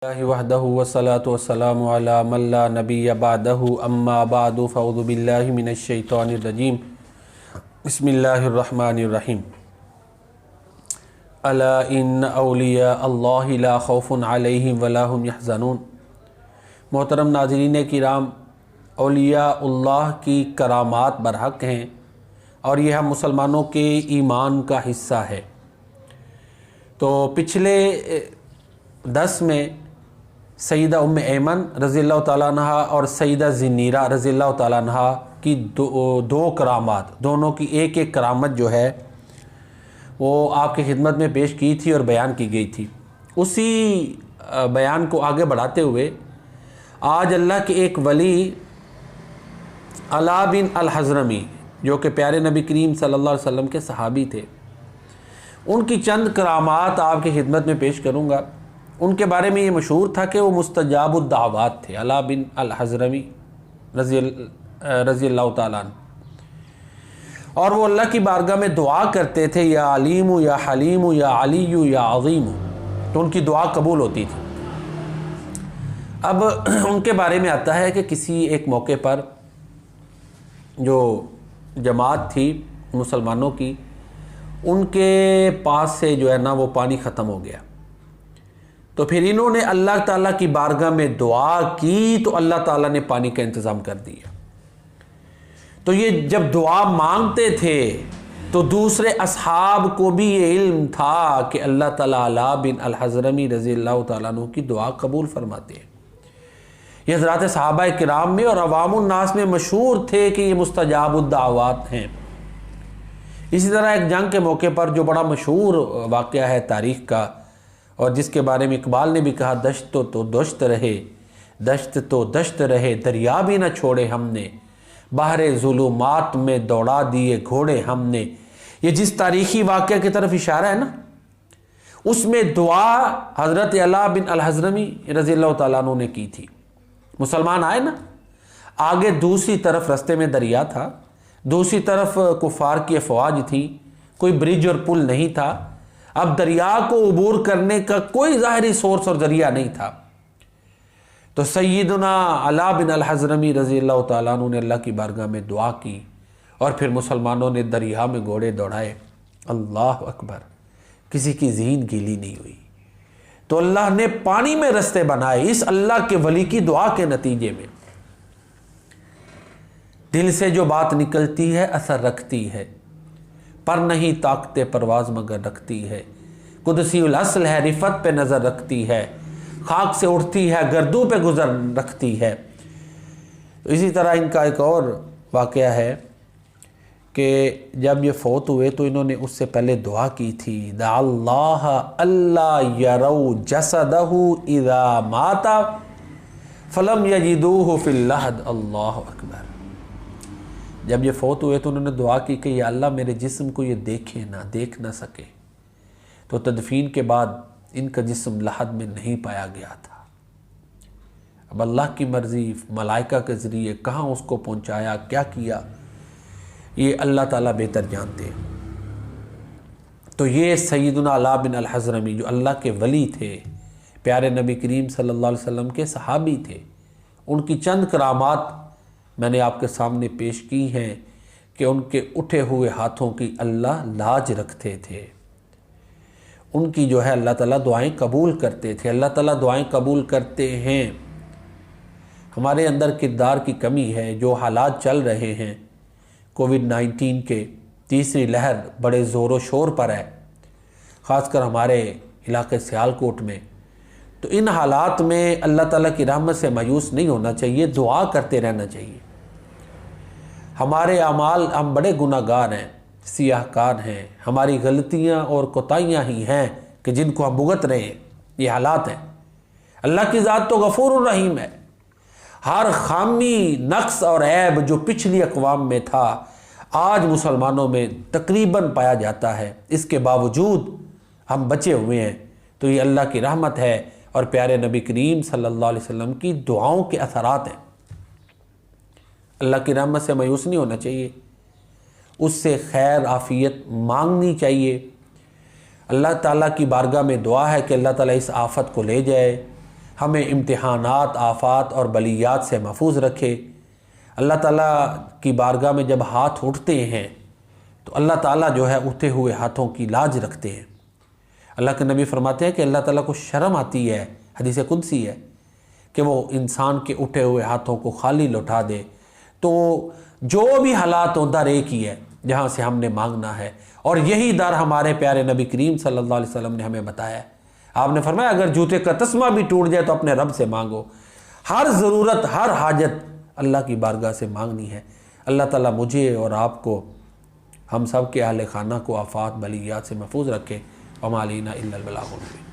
वहदहु वस्सलातु वस्सलामु अला मन ला नबिय्य बअदहु अम्मा बअदु फ़अऊज़ु बिल्लाहि मिनश शैतानिर रजीम बिस्मिल्लाहिर रहमानिर रहीम अला इन्न औलिया अल्लाहि ला खौफुन अलैहिम वला हुम यहज़नून। मोहतरम नाज़रीन किराम, औलियाउल्लाह की करामात बरहक हैं और यह हम मुसलमानों के ईमान का हिस्सा है। तो पिछले 10 में सईदा उम्मे ऐमन रज़ियल्लाहु ताला अन्हा और सईदा ज़िन्नीरा रज़ियल्लाहु ताला अन्हा की दो करामात, दोनों की एक एक करामत जो है वो आपकी खिदमत में पेश की थी और बयान की गई थी। उसी बयान को आगे बढ़ाते हुए आज अल्लाह के एक वली अला बिन अल हज़रमी, जो कि प्यारे नबी करीम सल्लल्लाहु अलैहि वसल्लम के सहाबी थे, उनकी चंद करामात आपकी खिदमत में पेश करूँगा। उनके बारे में ये मशहूर था कि वो मुस्तजाबुद दावात थे। अला बिन अल हज़रमी रज़ियल्लाहु ताला अन्हु, और वो अल्लाह की बारगाह में दुआ करते थे, या अलीमु या हलीमु या अलीयु या अज़ीमु, तो उनकी दुआ कबूल होती थी। अब उनके बारे में आता है कि किसी एक मौके पर जो जमात थी मुसलमानों की, उनके पास से जो है ना वो पानी ख़त्म हो गया। तो फिर इन्होंने अल्लाह ताला की बारगाह में दुआ की तो अल्लाह ताला ने पानी का इंतज़ाम कर दिया। तो ये जब दुआ मांगते थे तो दूसरे असहाब को भी ये इल्म था कि अल्लाह ताला अला बिन अल हज़रमी रज़ियल्लाहु ताला अन्हु की दुआ कबूल फरमाते हैं। ये हज़रात सहाबा किराम में और अवामुन नास में मशहूर थे कि ये मुस्तजाबुद दावात हैं। इसी तरह एक जंग के मौके पर जो बड़ा मशहूर वाक़या है तारीख़ का, और जिसके बारे में इकबाल ने भी कहा, दश्त तो दश्त रहे, दश्त तो दश्त रहे, दरिया भी न छोड़े हमने, बहरे ज़ुलुमात में दौड़ा दिए घोड़े हमने। ये जिस तारीख़ी वाक़या की तरफ इशारा है ना, उसमें दुआ हज़रत अला बिन अल हज़रमी रज़ियल्लाहु ताला अन्हु ने की थी। मुसलमान आए ना, आगे दूसरी तरफ रास्ते में दरिया था, दूसरी तरफ कुफ़ार की अफ़वाज थी, कोई ब्रिज और पुल नहीं था। अब दरिया को उबूर करने का कोई ज़ाहिरी सोर्स और ज़रिया नहीं था। तो सैयदना अला बिन अल हज़रमी रज़ियल्लाहु ताला अन्हु ने अल्लाह की बारगाह में दुआ की और फिर मुसलमानों ने दरिया में घोड़े दौड़ाए। अल्लाह अकबर, किसी की ज़ीन गीली नहीं हुई। तो अल्लाह ने पानी में रास्ते बनाए इस अल्लाह के वली की दुआ के नतीजे में। दिल से जो बात निकलती है असर रखती है, पर नहीं ताकते परवाज़ मगर रखती है। कुदसीउल असल है, रिफत पे नज़र रखती है, खाक से उठती है, गर्दों पे गुजर रखती है। तो इसी तरह इनका एक और वाक़या है कि जब ये फ़ौत हुए तो इन्होंने उससे पहले दुआ की थी, दाअल्लाह अल्ला यरौ जसदहु इज़ा माता फलम यजिदूहु फिल लहद। अल्लाह अकबर। जब ये फ़ौत हुए तो उन्होंने दुआ की कि या अल्लाह मेरे जिस्म को ये देख ना सके। तो तदफीन के बाद इनका जिस्म लहद में नहीं पाया गया था। अब अल्लाह की मर्ज़ी, मलाइका के ज़रिए कहाँ उसको पहुँचाया, क्या किया, ये अल्लाह ताला बेहतर जानते हैं। तो ये सैयदना अला बिन अल हज़रमी जो अल्लाह के वली थे, प्यारे नबी करीम सल्लल्लाहु अलैहि वसल्लम के सहाबी थे, उनकी चंद करामात मैंने आपके सामने पेश की हैं कि उनके उठे हुए हाथों की अल्लाह लाज रखते थे। उनकी जो है अल्लाह ताला दुआएं कबूल करते थे। अल्लाह ताला दुआएं कबूल करते हैं। हमारे अंदर किरदार की कमी है। जो हालात चल रहे हैं, कोविड-19 के तीसरी लहर बड़े ज़ोर व शोर पर है, ख़ासकर हमारे इलाके सियालकोट में। तो इन हालात में अल्लाह ताला की रहमत से मायूस नहीं होना चाहिए, दुआ करते रहना चाहिए। हमारे अमाल, हम बड़े गुनाहगार हैं, सियाहकार हैं, हमारी गलतियां और कोताहियां ही हैं कि जिनको हम भुगत रहे हैं। ये हालात हैं। अल्लाह की ज़ात तो गफूर रहीम है। हर खामी, नक्स और ऐब जो पिछली अक़वाम में था आज मुसलमानों में तकरीबन पाया जाता है, इसके बावजूद हम बचे हुए हैं। तो ये अल्लाह की रहमत है और प्यारे नबी करीम सल्लल्लाहु अलैहि वसल्लम की दुआओं के असरात हैं। अल्लाह की रहमत से मायूस नहीं होना चाहिए, उससे खैर आफ़ियत मांगनी चाहिए। अल्लाह ताला की बारगाह में दुआ है कि अल्लाह ताला इस आफत को ले जाए हमें इम्तिहानात, आफात और बलियात से महफूज रखे। अल्लाह ताला की बारगाह में जब हाथ उठते हैं तो अल्लाह ताला जो है उठे हुए हाथों की लाज रखते हैं। अल्लाह के नबी फरमाते हैं कि अल्लाह ताला को शर्म आती है, हदीस कुदसी है, कि वो इंसान के उठे हुए हाथों को खाली लौटा दे। तो जो भी हालात हो दर एक ही है जहाँ से हमने मांगना है, और यही दर हमारे प्यारे नबी करीम सल्लल्लाहु अलैहि वसल्लम ने हमें बताया। आपने फरमाया अगर जूते का तस्मा भी टूट जाए तो अपने रब से मांगो। हर ज़रूरत, हर हाजत अल्लाह की बारगाह से मांगनी है। अल्लाह ताला मुझे और आपको, हम सब के अहले खाना को आफात बलियात से महफूज रखे। वमा अलैना इल्लल बलागुल मुबीन।